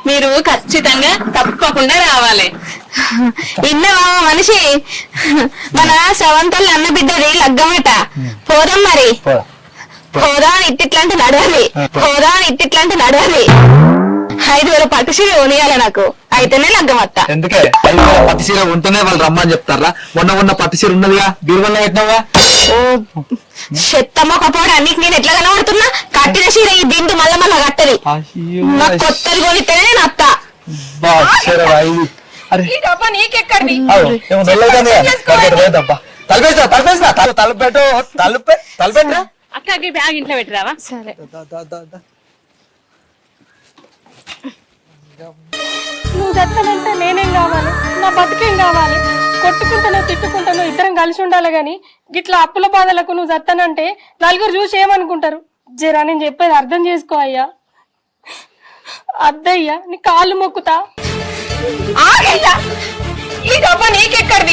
మీరు ఖచ్చితంగా తప్పకుండా రావాలి. ఇన్నవా మనిషి, మన శ్రవంతల్లి అన్న బిడ్డది లగ్గమట. పోదాం మరి. పోదా ఇట్టిట్లాంటి నడవాలి, పోదా ఇట్టిట్లాంటి నడవాలి. 5,000 పట్టు చీర కొనియాలి నాకు, అయితేనే లగ్గమత్త. ఎందుకే 5,000 పట్టు చీర ఉంటేనే వాళ్ళు రమ్మని చెప్తారా? ఉన్న పట్టు చీర ఉన్నదిగా బీరువల్లో పెట్టినావా? ఓ చెత్తమ్మకపోవడం అన్నికి నేను ఎట్లా కనబడుతున్నా? కట్టిన చీర ఈ దిండు మళ్ళా మళ్ళా కట్టది. నాకు కొత్తది కొనితేనే నత్త. అక్క బ్యాగ్ ఇంట్లో పెట్టిరావా? సరే. నువ్వు చస్తానంటే నేనేం కావాలి? నా బతుకేం కావాలి? కొట్టుకుంటానో తిట్టుకుంటానో ఇద్దరం కలిసి ఉండాలి గాని గిట్లా అప్పుల బాధలకు నువ్వు చస్తానంటే నలుగురు చూసి ఏమనుకుంటారు? జరా నేను చెప్పేది అర్థం చేసుకో అయ్యా. అద్దయ్యా నీ కాళ్ళు మొక్కుతా. ఈ డబ్బా నీకెక్కడి?